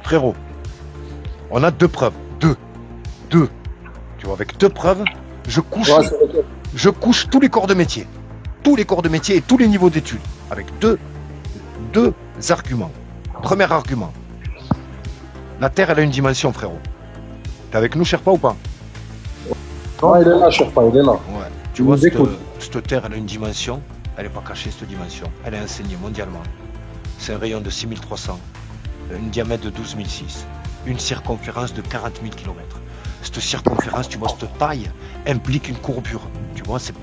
Frérot, on a deux preuves. Deux. Tu vois, avec deux preuves, je couche tous les corps de métier. Tous les corps de métier et tous les niveaux d'études. Avec deux arguments. Premier argument. La Terre, elle a une dimension, frérot. T'es avec nous, Sherpa, ou pas? Non, il est là, Sherpa, il est là. Ouais. Tu vois, cette Terre, elle a une dimension. Elle n'est pas cachée, cette dimension. Elle est enseignée mondialement. C'est un rayon de 6300. Un diamètre de 12006. Une circonférence de 40 000 km. Cette circonférence, tu vois, cette taille implique une courbure. Tu vois, c'est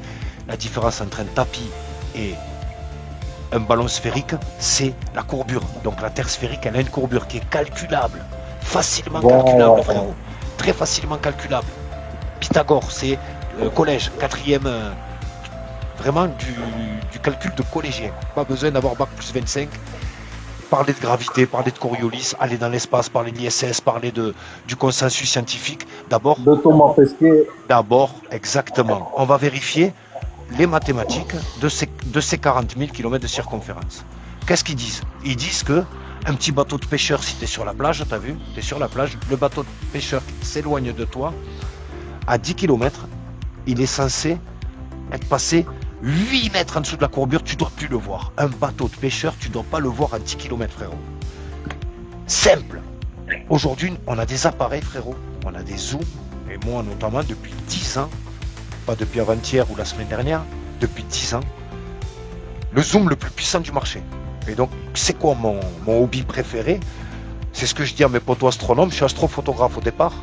la différence entre un tapis et un ballon sphérique, c'est la courbure. Donc la Terre sphérique, elle a une courbure qui est calculable. Facilement calculable, frérot. Très facilement calculable. Pythagore, c'est collège, quatrième, vraiment du calcul de collégien. Pas besoin d'avoir bac plus 25. Parler de gravité, parler de Coriolis, aller dans l'espace, parler de l'ISS, parler du consensus scientifique. D'abord, de Thomas Pesquet. D'abord, exactement. On va vérifier les mathématiques de ces 40 000 km de circonférence. Qu'est-ce qu'ils disent? Ils disent que un petit bateau de pêcheur, si tu es sur la plage, tu as vu, tu es sur la plage, le bateau de pêcheur s'éloigne de toi, à 10 km, il est censé être passé 8 mètres en dessous de la courbure, tu ne dois plus le voir. Un bateau de pêcheur, tu ne dois pas le voir à 10 km, frérot. Simple. Aujourd'hui, on a des appareils, frérot, on a des zooms, et moi notamment depuis 10 ans, pas depuis avant-hier ou la semaine dernière, depuis 10 ans, le zoom le plus puissant du marché. Et donc, c'est quoi mon hobby préféré? C'est ce que je dis à mes potos astronomes. Je suis astrophotographe au départ.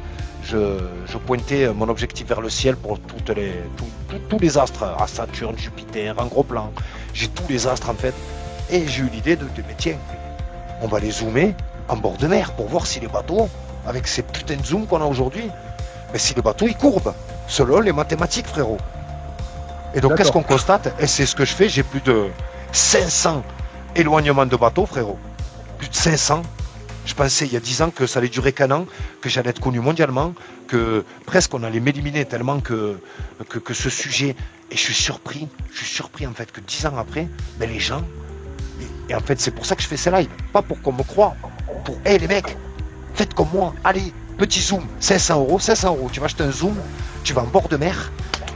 Je pointais mon objectif vers le ciel pour tous les astres, à Saturne, Jupiter, en gros plan. J'ai tous les astres en fait. Et j'ai eu l'idée mais tiens, on va les zoomer en bord de mer pour voir si les bateaux, avec ces putains de zooms qu'on a aujourd'hui, mais si le bateau il courbe, selon les mathématiques, frérot. Et donc qu'est-ce qu'on constate? Et c'est ce que je fais, j'ai plus de 500 éloignements de bateaux, frérot. Plus de 500. Je pensais il y a 10 ans que ça allait durer qu'un an, que j'allais être connu mondialement, que presque on allait m'éliminer tellement que ce sujet. Et je suis surpris en fait que 10 ans après, ben les gens, et en fait c'est pour ça que je fais ces lives, pas pour qu'on me croie, pour hey les mecs, faites comme moi, allez, petit zoom, 500 €, tu vas acheter un zoom, tu vas en bord de mer,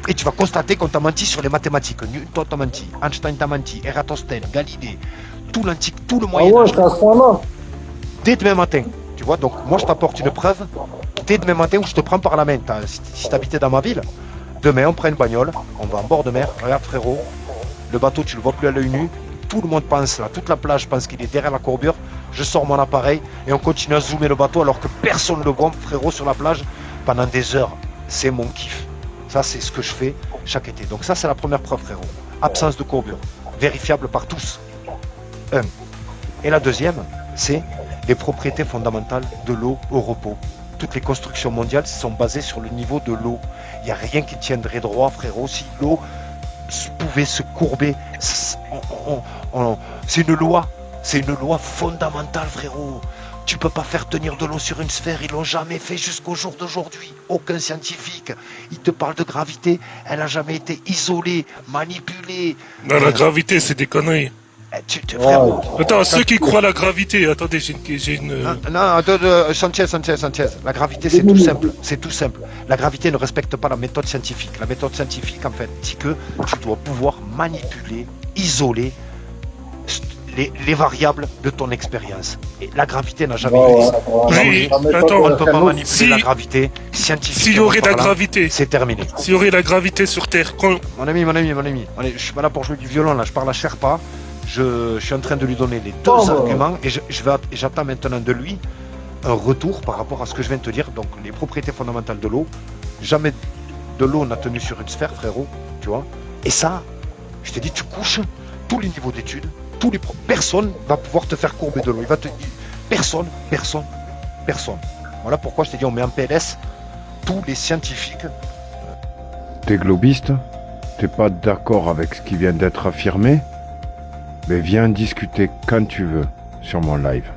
et tu vas constater qu'on t'a menti sur les mathématiques. Newton t'a menti, Einstein t'a menti, Eratosthène, Galilée, tout l'antique, tout le Moyen Âge. Ah ouais, c'est à ce point-là. Dès demain matin, tu vois, donc moi je t'apporte une preuve, dès demain matin où je te prends par la main, si t'habitais dans ma ville, demain on prend une bagnole, on va en bord de mer, regarde frérot, le bateau tu le vois plus à l'œil nu, tout le monde pense, là, toute la plage pense qu'il est derrière la courbure, je sors mon appareil et on continue à zoomer le bateau alors que personne ne le voit, frérot, sur la plage pendant des heures. C'est mon kiff. Ça c'est ce que je fais chaque été. Donc ça c'est la première preuve, frérot. Absence de courbure, vérifiable par tous. Et la deuxième, c'est les propriétés fondamentales de l'eau au repos. Toutes les constructions mondiales sont basées sur le niveau de l'eau. Il n'y a rien qui tiendrait droit, frérot, si l'eau pouvait se courber. C'est une loi fondamentale, frérot. Tu peux pas faire tenir de l'eau sur une sphère, ils l'ont jamais fait jusqu'au jour d'aujourd'hui. Aucun scientifique. Il te parle de gravité, elle a jamais été isolée, manipulée. Non, la gravité, c'est des conneries. Frérot. Attends, ceux qui croient à la gravité, attendez, j'ai une... Non, Sanchez. La gravité, c'est tout simple. C'est tout simple. La gravité ne respecte pas la méthode scientifique. La méthode scientifique, en fait, dit que tu dois pouvoir manipuler, isoler les variables de ton expérience. Et la gravité n'a jamais été isolée. On ne peut pas manipuler la gravité scientifique. S'il y aurait de la gravité, c'est terminé. S'il y aurait de la gravité sur Terre, Mon ami. Allez, je suis pas là pour jouer du violon, là. Je parle à Sherpa. Je suis en train de lui donner les deux arguments et j'attends maintenant de lui un retour par rapport à ce que je viens de te dire. Donc les propriétés fondamentales de l'eau, jamais de l'eau n'a tenu sur une sphère, frérot, tu vois. Et ça, je t'ai dit, tu couches tous les niveaux d'études, personne va pouvoir te faire courber de l'eau. Personne. Voilà pourquoi je t'ai dit, on met en PLS tous les scientifiques. T'es globiste? T'es pas d'accord avec ce qui vient d'être affirmé? Mais viens discuter quand tu veux sur mon live.